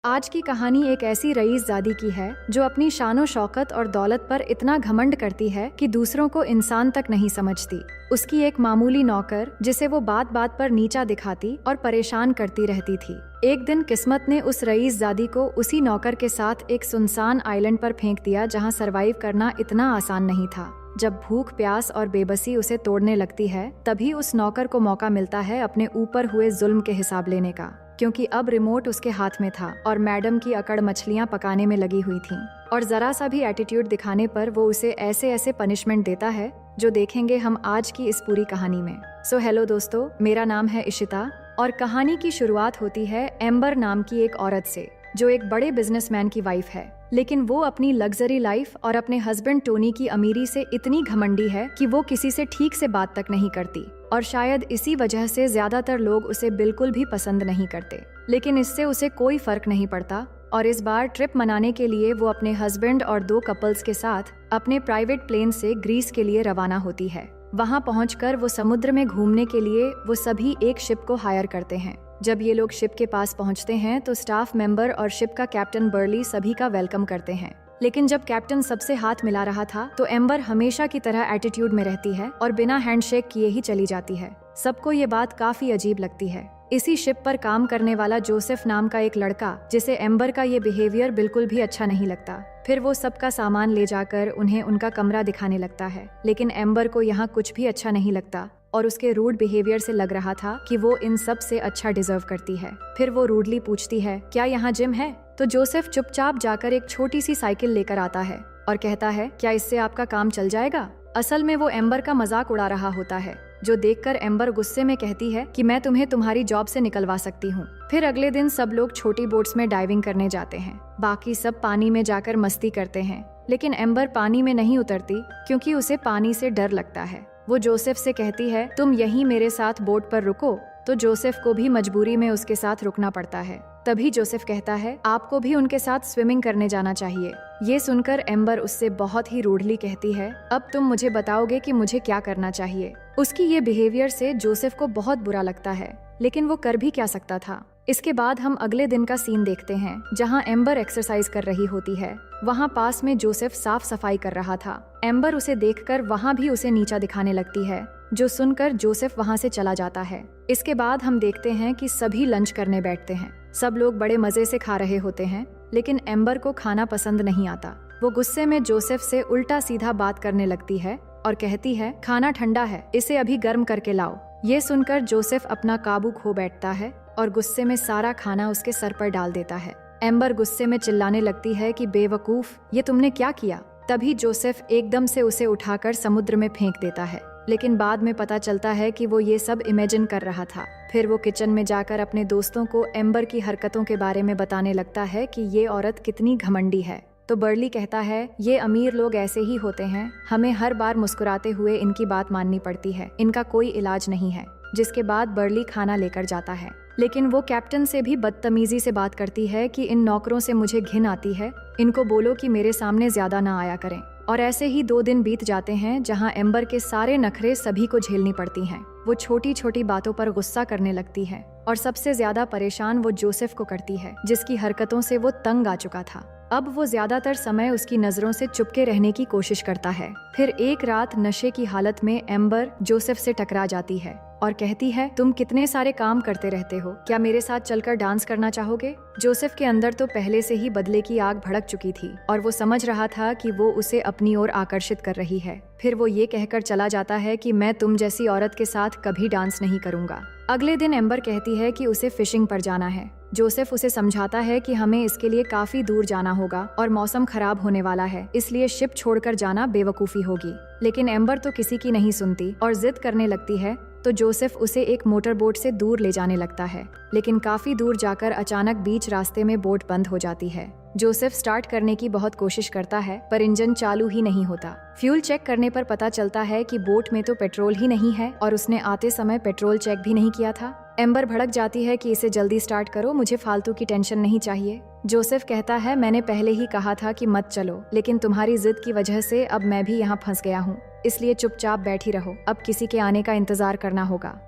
आज की कहानी एक ऐसी रईसजादी की है जो अपनी शानो शौकत और दौलत पर इतना घमंड करती है कि दूसरों को इंसान तक नहीं समझती। उसकी एक मामूली नौकर जिसे वो बात बात पर नीचा दिखाती और परेशान करती रहती थी। एक दिन किस्मत ने उस रईसजादी को उसी नौकर के साथ एक सुनसान आइलैंड पर फेंक दिया जहाँ सरवाइव करना इतना आसान नहीं था। जब भूख, प्यास और बेबसी उसे तोड़ने लगती है, तभी उस नौकर को मौका मिलता है अपने ऊपर हुए जुल्म के हिसाब लेने का, क्योंकि अब रिमोट उसके हाथ में था और मैडम की अकड़ मछलियां पकाने में लगी हुई थीं। और जरा सा भी एटीट्यूड दिखाने पर वो उसे ऐसे ऐसे पनिशमेंट देता है जो देखेंगे हम आज की इस पूरी कहानी में। सो हेलो दोस्तों, मेरा नाम है इशिता और कहानी की शुरुआत होती है एम्बर नाम की एक औरत से जो एक बड़े बिजनेसमैन की वाइफ है। लेकिन वो अपनी लग्जरी लाइफ और अपने हस्बैंड टोनी की अमीरी से इतनी घमंडी है कि वो किसी से ठीक से बात तक नहीं करती और शायद इसी वजह से ज्यादातर लोग उसे बिल्कुल भी पसंद नहीं करते। लेकिन इससे उसे कोई फर्क नहीं पड़ता और इस बार ट्रिप मनाने के लिए वो अपने हस्बैंड और 2 कपल्स के साथ अपने प्राइवेट प्लेन से ग्रीस के लिए रवाना होती है। वहाँ पहुंचकर वो समुद्र में घूमने के लिए वो सभी एक शिप को हायर करते हैं। जब ये लोग शिप के पास पहुंचते हैं तो स्टाफ मेंबर और शिप का कैप्टन बर्ली सभी का वेलकम करते हैं। लेकिन जब कैप्टन सबसे हाथ मिला रहा था तो एम्बर हमेशा की तरह एटीट्यूड में रहती है और बिना हैंडशेक किए ही चली जाती है। सबको ये बात काफी अजीब लगती है। इसी शिप पर काम करने वाला जोसेफ नाम का एक लड़का, जिसे एम्बर का ये बिहेवियर बिल्कुल भी अच्छा नहीं लगता, फिर वो सबका सामान ले जाकर उन्हें उनका कमरा दिखाने लगता है। लेकिन एम्बर को यहाँ कुछ भी अच्छा नहीं लगता और उसके रूड बिहेवियर से लग रहा था कि वो इन सब से अच्छा डिजर्व करती है। फिर वो रूडली पूछती है, क्या यहाँ जिम है? तो जोसेफ चुपचाप जाकर एक छोटी सी साइकिल लेकर आता है और कहता है, क्या इससे आपका काम चल जाएगा? असल में वो एम्बर का मजाक उड़ा रहा होता है, जो देखकर एम्बर गुस्से में कहती है कि मैं तुम्हें तुम्हारी जॉब से निकलवा सकती हूँ। फिर अगले दिन सब लोग छोटी बोट्स में डाइविंग करने जाते हैं। बाकी सब पानी में जाकर मस्ती करते हैं, लेकिन एम्बर पानी में नहीं उतरती क्योंकि उसे पानी से डर लगता है। वो जोसेफ से कहती है, तुम यहीं मेरे साथ बोट पर रुको। तो जोसेफ को भी मजबूरी में उसके साथ रुकना पड़ता है। तभी जोसेफ कहता है, आपको भी उनके साथ स्विमिंग करने जाना चाहिए। ये सुनकर एम्बर उससे बहुत ही रूडली कहती है, अब तुम मुझे बताओगे कि मुझे क्या करना चाहिए। उसकी ये बिहेवियर से जोसेफ को बहुत बुरा लगता है, लेकिन वो कर भी क्या सकता था। इसके बाद हम अगले दिन का सीन देखते हैं, जहाँ एम्बर एक्सरसाइज कर रही होती है। वहाँ पास में जोसेफ साफ सफाई कर रहा था। एम्बर उसे देखकर वहाँ भी उसे नीचा दिखाने लगती है, जो सुनकर जोसेफ वहाँ से चला जाता है। इसके बाद हम देखते हैं कि सभी लंच करने बैठते हैं। सब लोग बड़े मजे से खा रहे होते हैं, लेकिन एम्बर को खाना पसंद नहीं आता। वो गुस्से में जोसेफ से उल्टा सीधा बात करने लगती है और कहती है, खाना ठंडा है, इसे अभी गर्म करके लाओ। ये सुनकर जोसेफ अपना काबू खो बैठता है और गुस्से में सारा खाना उसके सर पर डाल देता है। एम्बर गुस्से में चिल्लाने लगती है कि बेवकूफ, ये तुमने क्या किया? तभी जोसेफ एकदम से उसे उठाकर समुद्र में फेंक देता है, लेकिन बाद में पता चलता है कि वो ये सब इमेजिन कर रहा था। फिर वो किचन में जाकर अपने दोस्तों को एम्बर की हरकतों के बारे में बताने लगता है कि ये औरत कितनी घमंडी है। तो बर्ली कहता है, ये अमीर लोग ऐसे ही होते हैं, हमें हर बार मुस्कुराते हुए इनकी बात माननी पड़ती है, इनका कोई इलाज नहीं है। जिसके बाद बर्ली खाना लेकर जाता है, लेकिन वो कैप्टन से भी बदतमीजी से बात करती है कि इन नौकरों से मुझे घिन आती है, इनको बोलो कि मेरे सामने ज्यादा ना आया करें। और ऐसे ही 2 दिन बीत जाते हैं, जहां एम्बर के सारे नखरे सभी को झेलनी पड़ती हैं। वो छोटी छोटी बातों पर गुस्सा करने लगती है और सबसे ज्यादा परेशान वो जोसेफ को करती है, जिसकी हरकतों से वो तंग आ चुका था। अब वो ज्यादातर समय उसकी नजरों से चुपके रहने की कोशिश करता है। फिर एक रात नशे की हालत में एम्बर जोसेफ से टकरा जाती है और कहती है, तुम कितने सारे काम करते रहते हो, क्या मेरे साथ चलकर डांस करना चाहोगे? जोसेफ के अंदर तो पहले से ही बदले की आग भड़क चुकी थी और वो समझ रहा था कि वो उसे अपनी ओर आकर्षित कर रही है। फिर वो ये कहकर चला जाता है कि मैं तुम जैसी औरत के साथ कभी डांस नहीं करूंगा। अगले दिन एम्बर कहती है कि उसे फिशिंग पर जाना है। जोसेफ उसे समझाता है कि हमें इसके लिए काफी दूर जाना होगा और मौसम खराब होने वाला है, इसलिए शिप छोड़कर जाना बेवकूफी होगी। लेकिन एम्बर तो किसी की नहीं सुनती और जिद करने लगती है, तो जोसेफ उसे एक मोटर बोट से दूर ले जाने लगता है। लेकिन काफी दूर जाकर अचानक बीच रास्ते में बोट बंद हो जाती है। जोसेफ स्टार्ट करने की बहुत कोशिश करता है, पर इंजन चालू ही नहीं होता। फ्यूल चेक करने पर पता चलता है कि बोट में तो पेट्रोल ही नहीं है और उसने आते समय पेट्रोल चेक भी नहीं किया था। एम्बर भड़क जाती है कि इसे जल्दी स्टार्ट करो, मुझे फालतू की टेंशन नहीं चाहिए। जोसेफ कहता है, मैंने पहले ही कहा था कि मत चलो, लेकिन तुम्हारी जिद की वजह से अब मैं भी यहाँ फंस गया हूँ, इसलिए चुपचाप बैठी रहो, अब किसी के आने का इंतजार करना होगा।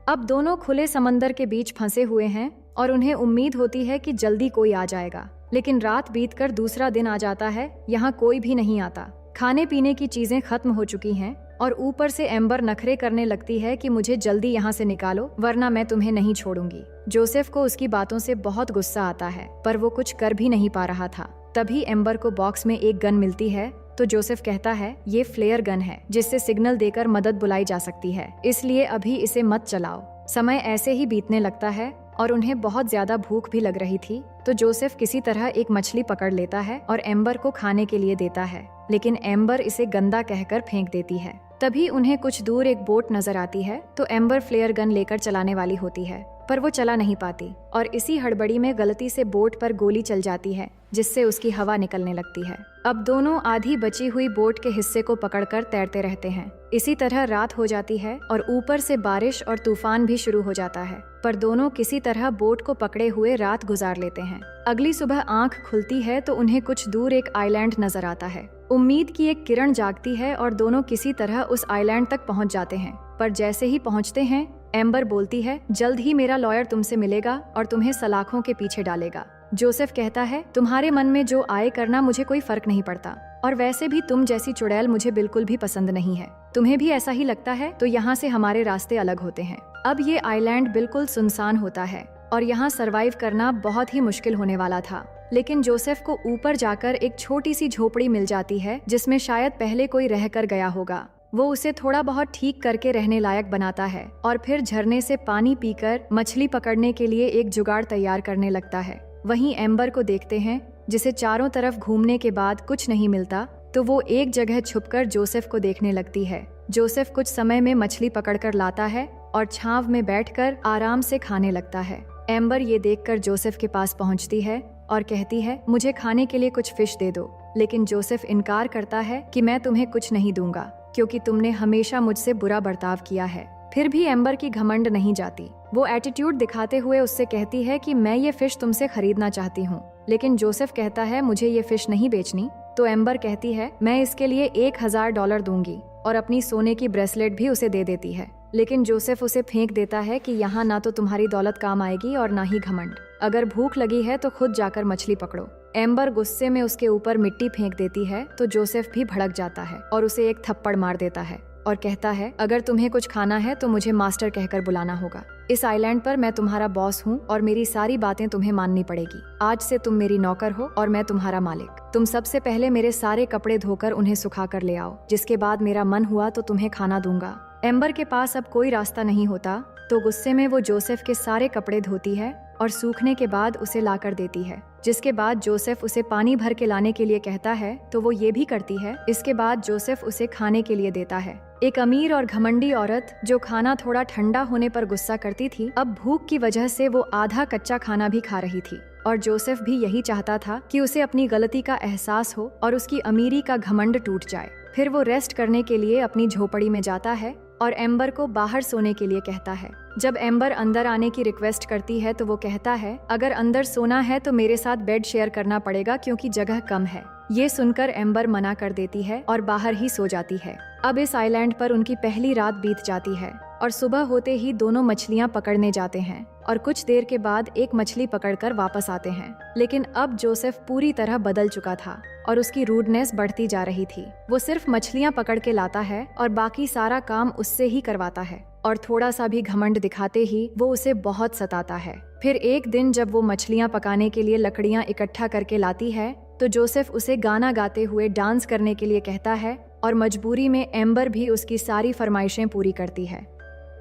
अब दोनों खुले समंदर के बीच फंसे हुए हैं और उन्हें उम्मीद होती है कि जल्दी कोई आ जाएगा। लेकिन रात बीतकर दूसरा दिन आ जाता है, यहाँ कोई भी नहीं आता। खाने पीने की चीजें खत्म हो चुकी हैं और ऊपर से एम्बर नखरे करने लगती है कि मुझे जल्दी यहाँ से निकालो वरना मैं तुम्हें नहीं छोड़ूंगी। जोसेफ को उसकी बातों से बहुत गुस्सा आता है, पर वो कुछ कर भी नहीं पा रहा था। तभी एम्बर को बॉक्स में एक गन मिलती है तो जोसेफ कहता है ये फ्लेयर गन है जिससे सिग्नल देकर मदद बुलाई जा सकती है, इसलिए अभी इसे मत चलाओ। समय ऐसे ही बीतने लगता है और उन्हें बहुत ज्यादा भूख भी लग रही थी, तो जोसेफ किसी तरह एक मछली पकड़ लेता है और एम्बर को खाने के लिए देता है, लेकिन एम्बर इसे गंदा कहकर फेंक देती है। तभी उन्हें कुछ दूर एक बोट नजर आती है, तो एम्बर फ्लेयर गन लेकर चलाने वाली होती है, पर वो चला नहीं पाती और इसी हड़बड़ी में गलती से बोट पर गोली चल जाती है, जिससे उसकी हवा निकलने लगती है। अब दोनों आधी बची हुई बोट के हिस्से को पकड़कर तैरते रहते हैं। इसी तरह रात हो जाती है और ऊपर से बारिश और तूफान भी शुरू हो जाता है, पर दोनों किसी तरह बोट को पकड़े हुए रात गुजार लेते हैं। अगली सुबह आंख खुलती है तो उन्हें कुछ दूर एक आइलैंड नजर आता है। उम्मीद की एक किरण जागती है और दोनों किसी तरह उस आइलैंड तक पहुंच जाते हैं, पर जैसे ही पहुंचते हैं एम्बर बोलती है जल्द ही मेरा लॉयर तुमसे मिलेगा और तुम्हें सलाखों के पीछे डालेगा। जोसेफ कहता है तुम्हारे मन में जो आए करना, मुझे कोई फर्क नहीं पड़ता, और वैसे भी तुम जैसी चुड़ैल मुझे बिल्कुल भी पसंद नहीं है। तुम्हें भी ऐसा ही लगता है तो यहाँ से हमारे रास्ते अलग होते हैं। अब ये आइलैंड बिल्कुल सुनसान होता है और यहाँ सरवाइव करना बहुत ही मुश्किल होने वाला था, लेकिन जोसेफ को ऊपर जाकर एक छोटी सी झोपड़ी मिल जाती है जिसमें शायद पहले कोई रहकर गया होगा। वो उसे थोड़ा बहुत ठीक करके रहने लायक बनाता है और फिर झरने से पानी पीकर मछली पकड़ने के लिए एक जुगाड़ तैयार करने लगता है। वहीं एम्बर को देखते हैं जिसे चारों तरफ घूमने के बाद कुछ नहीं मिलता, तो वो एक जगह छुपकर जोसेफ को देखने लगती है। जोसेफ कुछ समय में मछली पकड़कर लाता है और छांव में बैठकर आराम से खाने लगता है। एम्बर ये देखकर जोसेफ के पास पहुंचती है और कहती है मुझे खाने के लिए कुछ फिश दे दो, लेकिन जोसेफ इनकार करता है कि मैं तुम्हें कुछ नहीं दूंगा क्योंकि तुमने हमेशा मुझसे बुरा बर्ताव किया है। फिर भी एम्बर की घमंड नहीं जाती। वो एटीट्यूड दिखाते हुए उससे कहती है कि मैं ये फिश तुमसे खरीदना चाहती हूँ, लेकिन जोसेफ कहता है मुझे ये फिश नहीं बेचनी। तो एम्बर कहती है मैं इसके लिए $1000 दूंगी और अपनी सोने की ब्रेसलेट भी उसे दे देती है, लेकिन जोसेफ उसे फेंक देता है कि यहाँ ना तो तुम्हारी दौलत काम आएगी और ना ही घमंड। अगर भूख लगी है तो खुद जाकर मछली पकड़ो। एम्बर गुस्से में उसके ऊपर मिट्टी फेंक देती है तो जोसेफ भी भड़क जाता है और उसे एक थप्पड़ मार देता है और कहता है अगर तुम्हें कुछ खाना है तो मुझे मास्टर कहकर बुलाना होगा। इस आइलैंड पर मैं तुम्हारा बॉस हूँ और मेरी सारी बातें तुम्हें माननी पड़ेगी। आज से तुम मेरी नौकर हो और मैं तुम्हारा मालिक। तुम सबसे पहले मेरे सारे कपड़े धोकर उन्हें सुखा कर ले आओ, जिसके बाद मेरा मन हुआ तो तुम्हें खाना दूंगा। एम्बर के पास अब कोई रास्ता नहीं होता, तो गुस्से में वो जोसेफ के सारे कपड़े धोती है और सूखने के बाद उसे लाकर देती है, जिसके बाद जोसेफ उसे पानी भर के लाने के लिए कहता है तो वो ये भी करती है। इसके बाद जोसेफ उसे खाने के लिए देता है। एक अमीर और घमंडी औरत जो खाना थोड़ा ठंडा होने पर गुस्सा करती थी, अब भूख की वजह से वो आधा कच्चा खाना भी खा रही थी और जोसेफ भी यही चाहता था कि उसे अपनी गलती का एहसास हो और उसकी अमीरी का घमंड टूट जाए। फिर वो रेस्ट करने के लिए अपनी झोपड़ी में जाता है और एम्बर को बाहर सोने के लिए कहता है। जब एम्बर अंदर आने की रिक्वेस्ट करती है तो वो कहता है अगर अंदर सोना है तो मेरे साथ बेड शेयर करना पड़ेगा क्योंकि जगह कम है। ये सुनकर एम्बर मना कर देती है और बाहर ही सो जाती है। अब इस आइलैंड पर उनकी पहली रात बीत जाती है और सुबह होते ही दोनों मछलियां पकड़ने जाते हैं और कुछ देर के बाद एक मछली पकड़कर वापस आते हैं। लेकिन अब जोसेफ पूरी तरह बदल चुका था और उसकी रूडनेस बढ़ती जा रही थी। वो सिर्फ मछलियां पकड़ के लाता है और बाकी सारा काम उससे ही करवाता है और थोड़ा सा भी घमंड दिखाते ही वो उसे बहुत सताता है। फिर एक दिन जब वो मछलियां पकाने के लिए लकड़ियां इकट्ठा करके लाती है तो जोसेफ उसे गाना गाते हुए डांस करने के लिए कहता है और मजबूरी में एम्बर भी उसकी सारी फरमाइशें पूरी करती है।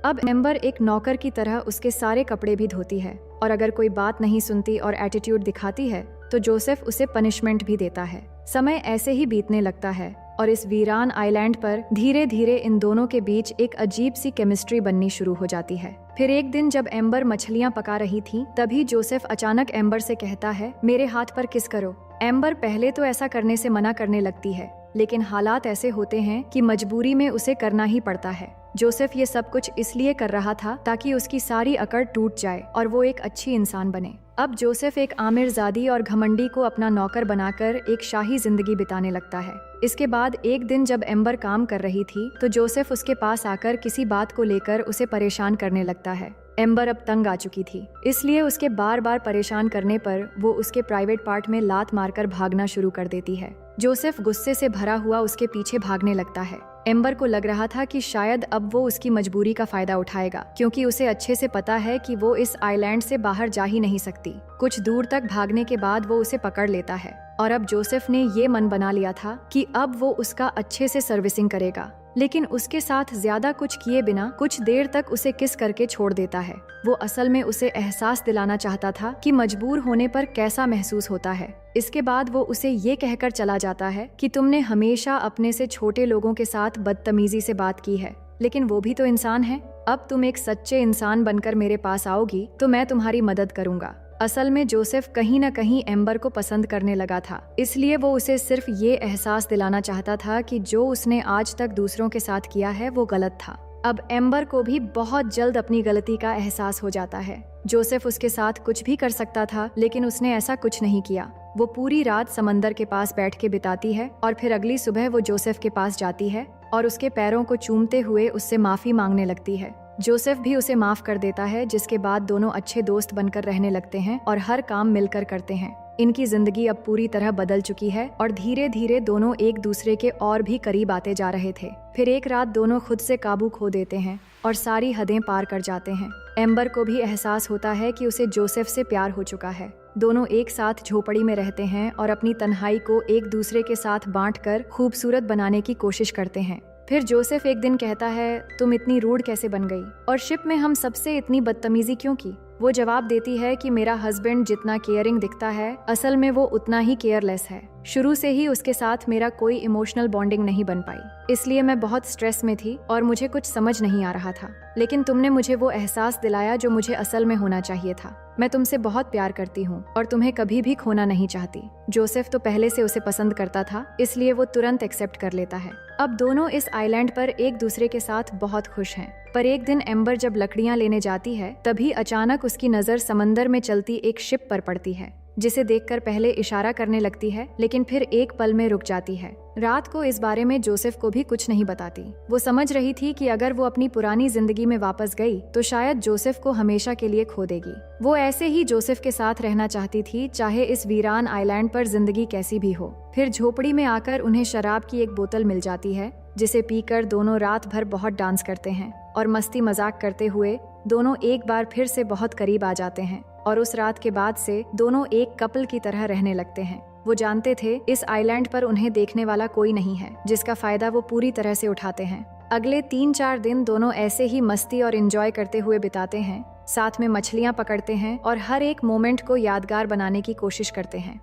अब एम्बर एक नौकर की तरह उसके सारे कपड़े भी धोती है और अगर कोई बात नहीं सुनती और एटीट्यूड दिखाती है तो जोसेफ उसे पनिशमेंट भी देता है। समय ऐसे ही बीतने लगता है और इस वीरान आइलैंड पर धीरे धीरे इन दोनों के बीच एक अजीब सी केमिस्ट्री बननी शुरू हो जाती है। फिर एक दिन जब एम्बर मछलियां पका रही थी, तभी जोसेफ अचानक एम्बर से कहता है मेरे हाथ पर किस करो। एम्बर पहले तो ऐसा करने से मना करने लगती है, लेकिन हालात ऐसे होते हैं कि मजबूरी में उसे करना ही पड़ता है। जोसेफ ये सब कुछ इसलिए कर रहा था ताकि उसकी सारी अकड़ टूट जाए और वो एक अच्छी इंसान बने। अब जोसेफ एक आमिरजादी और घमंडी को अपना नौकर बनाकर एक शाही जिंदगी बिताने लगता है। इसके बाद एक दिन जब एम्बर काम कर रही थी तो जोसेफ उसके पास आकर किसी बात को लेकर उसे परेशान करने लगता है। एम्बर अब तंग आ चुकी थी, इसलिए उसके बार बार परेशान करने पर वो उसके प्राइवेट पार्ट में लात मारकर भागना शुरू कर देती है। जोसेफ गुस्से से भरा हुआ उसके पीछे भागने लगता है। एम्बर को लग रहा था कि शायद अब वो उसकी मजबूरी का फायदा उठाएगा, क्योंकि उसे अच्छे से पता है कि वो इस आइलैंड से बाहर जा ही नहीं सकती। कुछ दूर तक भागने के बाद वो उसे पकड़ लेता है और अब जोसेफ ने ये मन बना लिया था कि अब वो उसका अच्छे से सर्विसिंग करेगा, लेकिन उसके साथ ज्यादा कुछ किए बिना कुछ देर तक उसे किस करके छोड़ देता है। वो असल में उसे एहसास दिलाना चाहता था कि मजबूर होने पर कैसा महसूस होता है। इसके बाद वो उसे ये कहकर चला जाता है कि तुमने हमेशा अपने से छोटे लोगों के साथ बदतमीजी से बात की है, लेकिन वो भी तो इंसान है। अब तुम एक सच्चे इंसान बनकर मेरे पास आओगी तो मैं तुम्हारी मदद करूंगा। असल में जोसेफ कहीं न कहीं एम्बर को पसंद करने लगा था, इसलिए वो उसे सिर्फ ये एहसास दिलाना चाहता था कि जो उसने आज तक दूसरों के साथ किया है वो गलत था। अब एम्बर को भी बहुत जल्द अपनी गलती का एहसास हो जाता है। जोसेफ उसके साथ कुछ भी कर सकता था, लेकिन उसने ऐसा कुछ नहीं किया। वो पूरी रात समंदर के पास बैठ के बिताती है और फिर अगली सुबह वो जोसेफ के पास जाती है और उसके पैरों को चूमते हुए उससे माफी मांगने लगती है। जोसेफ भी उसे माफ कर देता है, जिसके बाद दोनों अच्छे दोस्त बनकर रहने लगते हैं और हर काम मिलकर करते हैं। इनकी जिंदगी अब पूरी तरह बदल चुकी है और धीरे धीरे दोनों एक दूसरे के और भी करीब आते जा रहे थे। फिर एक रात दोनों खुद से काबू खो देते हैं और सारी हदें पार कर जाते हैं। एम्बर को भी एहसास होता है कि उसे जोसेफ से प्यार हो चुका है। दोनों एक साथ झोपड़ी में रहते हैं और अपनी तन्हाई को एक दूसरे के साथ बांटकर खूबसूरत बनाने की कोशिश करते हैं। फिर जोसेफ एक दिन कहता है, तुम इतनी रूड कैसे बन गई और शिप में हम सबसे इतनी बदतमीजी क्यों की? वो जवाब देती है कि मेरा हस्बैंड जितना केयरिंग दिखता है, असल में वो उतना ही केयरलेस है। शुरू से ही उसके साथ मेरा कोई इमोशनल बॉन्डिंग नहीं बन पाई, इसलिए मैं बहुत स्ट्रेस में थी और मुझे कुछ समझ नहीं आ रहा था। लेकिन तुमने मुझे वो एहसास दिलाया जो मुझे असल में होना चाहिए था। मैं तुमसे बहुत प्यार करती हूँ और तुम्हें कभी भी खोना नहीं चाहती। जोसेफ तो पहले से उसे पसंद करता था, इसलिए वो तुरंत एक्सेप्ट कर लेता है। अब दोनों इस आइलैंड पर एक दूसरे के साथ बहुत खुश हैं। पर एक दिन एम्बर जब लकड़ियां लेने जाती है, तभी अचानक उसकी नजर समंदर में चलती एक शिप पर पड़ती है, जिसे देखकर पहले इशारा करने लगती है, लेकिन फिर एक पल में रुक जाती है। रात को इस बारे में जोसेफ को भी कुछ नहीं बताती। वो समझ रही थी कि अगर वो अपनी पुरानी जिंदगी में वापस गई तो शायद जोसेफ को हमेशा के लिए खो देगी। वो ऐसे ही जोसेफ के साथ रहना चाहती थी, चाहे इस वीरान आइलैंड पर जिंदगी कैसी भी हो। फिर झोपड़ी में आकर उन्हें शराब की एक बोतल मिल जाती है, जिसे पीकर दोनों रात भर बहुत डांस करते हैं और मस्ती मजाक करते हुए दोनों एक बार फिर से बहुत करीब आ जाते हैं और उस रात के बाद से दोनों एक कपल की तरह रहने लगते हैं। वो जानते थे इस आइलैंड पर उन्हें देखने वाला कोई नहीं है, जिसका फायदा वो पूरी तरह से उठाते हैं। अगले 3-4 दिन दोनों ऐसे ही मस्ती और एंजॉय करते हुए बिताते हैं, साथ में मछलियां पकड़ते हैं और हर एक मोमेंट को यादगार बनाने की कोशिश करते हैं।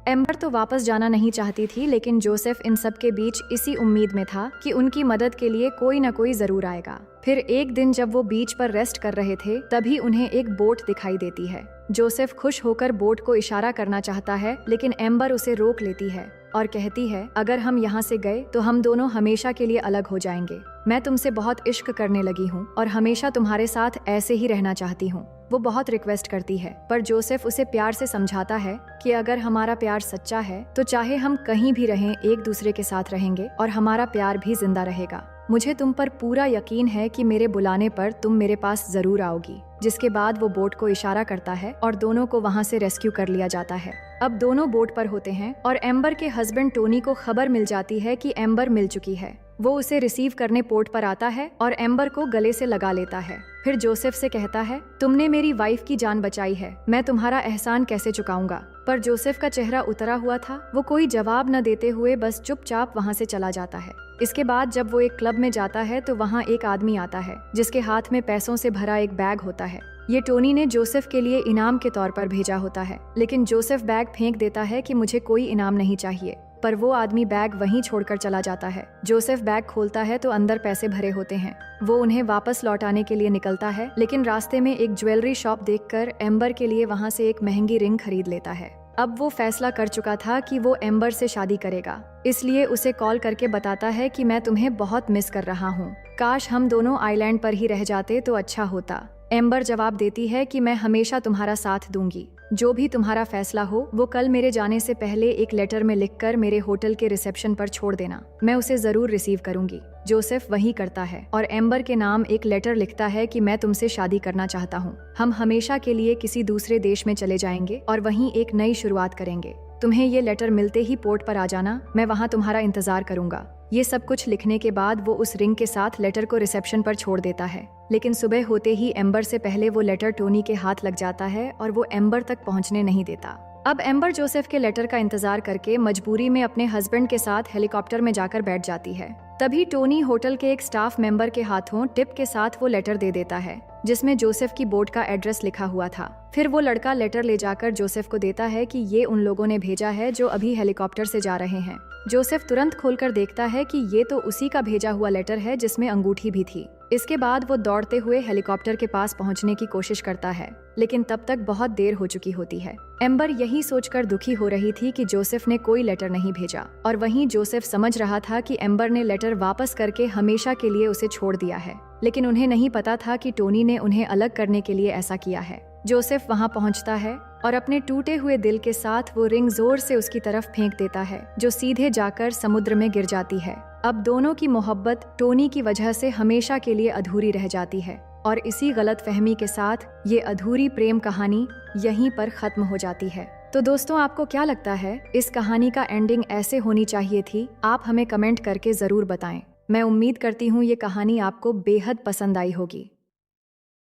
एम्बर तो वापस जाना नहीं चाहती थी, लेकिन जोसेफ इन सब के बीच इसी उम्मीद में था कि उनकी मदद के लिए कोई न कोई जरूर आएगा। फिर एक दिन जब वो बीच पर रेस्ट कर रहे थे, तभी उन्हें एक बोट दिखाई देती है। जोसेफ खुश होकर बोट को इशारा करना चाहता है, लेकिन एम्बर उसे रोक लेती है और कहती है, अगर हम यहाँ से गए तो हम दोनों हमेशा के लिए अलग हो जाएंगे। मैं तुमसे बहुत इश्क करने लगी हूँ और हमेशा तुम्हारे साथ ऐसे ही रहना चाहती हूँ। वो बहुत रिक्वेस्ट करती है, पर जोसेफ उसे प्यार से समझाता है कि अगर हमारा प्यार सच्चा है तो चाहे हम कहीं भी रहें एक दूसरे के साथ रहेंगे और हमारा प्यार भी जिंदा रहेगा। मुझे तुम पर पूरा यकीन है कि मेरे बुलाने पर तुम मेरे पास जरूर आओगी। जिसके बाद वो बोट को इशारा करता है और दोनों को वहाँ से रेस्क्यू कर लिया जाता है। अब दोनों बोट पर होते हैं और एम्बर के हस्बैंड टोनी को खबर मिल जाती है कि एम्बर मिल चुकी है। वो उसे रिसीव करने पोर्ट पर आता है और एम्बर को गले से लगा लेता है। फिर जोसेफ से कहता है, तुमने मेरी वाइफ की जान बचाई है, मैं तुम्हारा एहसान कैसे चुकाऊंगा। पर जोसेफ का चेहरा उतरा हुआ था। वो कोई जवाब न देते हुए बस चुपचाप वहाँ से चला जाता है। इसके बाद जब वो एक क्लब में जाता है तो वहाँ एक आदमी आता है, जिसके हाथ में पैसों से भरा एक बैग होता है। ये टोनी ने जोसेफ के लिए इनाम के तौर पर भेजा होता है, लेकिन जोसेफ बैग फेंक देता है कि मुझे कोई इनाम नहीं चाहिए। पर वो आदमी बैग वहीं छोड़कर चला जाता है। जोसेफ बैग खोलता है तो अंदर पैसे भरे होते हैं। वो उन्हें वापस लौटाने के लिए निकलता है, लेकिन रास्ते में एक ज्वेलरी शॉप देखकर एम्बर के लिए वहाँ से एक महंगी रिंग खरीद लेता है। अब वो फैसला कर चुका था कि वो एम्बर से शादी करेगा, इसलिए उसे कॉल करके बताता है कि मैं तुम्हें बहुत मिस कर रहा हूँ, काश हम दोनों आइलैंड पर ही रह जाते तो अच्छा होता। एम्बर जवाब देती है कि मैं हमेशा तुम्हारा साथ दूंगी, जो भी तुम्हारा फैसला हो वो कल मेरे जाने से पहले एक लेटर में लिखकर मेरे होटल के रिसेप्शन पर छोड़ देना, मैं उसे जरूर रिसीव करूंगी। जोसेफ वही करता है और एम्बर के नाम एक लेटर लिखता है कि मैं तुमसे शादी करना चाहता हूँ, हम हमेशा के लिए किसी दूसरे देश में चले जाएंगे और वहीं एक नई शुरुआत करेंगे। तुम्हें ये लेटर मिलते ही पोर्ट पर आ जाना, मैं वहाँ तुम्हारा इंतजार करूंगा। ये सब कुछ लिखने के बाद वो उस रिंग के साथ लेटर को रिसेप्शन पर छोड़ देता है, लेकिन सुबह होते ही एम्बर से पहले वो लेटर टोनी के हाथ लग जाता है और वो एम्बर तक पहुंचने नहीं देता। अब एम्बर जोसेफ के लेटर का इंतजार करके मजबूरी में अपने हस्बैंड के साथ हेलीकॉप्टर में जाकर बैठ जाती है। तभी टोनी होटल के एक स्टाफ मेंबर के हाथों टिप के साथ वो लेटर दे देता है, जिसमें जोसेफ की बोट का एड्रेस लिखा हुआ था। फिर वो लड़का लेटर ले जाकर जोसेफ को देता है कि ये उन लोगों ने भेजा है जो अभी हेलीकॉप्टर से जा रहे हैं। जोसेफ तुरंत खोलकर देखता है कि ये तो उसी का भेजा हुआ लेटर है जिसमें अंगूठी भी थी। इसके बाद वो दौड़ते हुए हेलीकॉप्टर के पास पहुंचने की कोशिश करता है, लेकिन तब तक बहुत देर हो चुकी होती है। एम्बर यही सोचकर दुखी हो रही थी कि जोसेफ ने कोई लेटर नहीं भेजा, और वहीं जोसेफ समझ रहा था कि एम्बर ने लेटर वापस करके हमेशा के लिए उसे छोड़ दिया है, लेकिन उन्हें नहीं पता था कि टोनी ने उन्हें अलग करने के लिए ऐसा किया है। जोसेफ वहां पहुंचता है और अपने टूटे हुए दिल के साथ वो रिंग जोर से उसकी तरफ फेंक देता है, जो सीधे जाकर समुद्र में गिर जाती है। अब दोनों की मोहब्बत टोनी की वजह से हमेशा के लिए अधूरी रह जाती है, और इसी गलतफहमी के साथ ये अधूरी प्रेम कहानी यहीं पर खत्म हो जाती है। तो दोस्तों, आपको क्या लगता है इस कहानी का एंडिंग ऐसे होनी चाहिए थी? आप हमें कमेंट करके जरूर बताएं। मैं उम्मीद करती हूँ ये कहानी आपको बेहद पसंद आई होगी।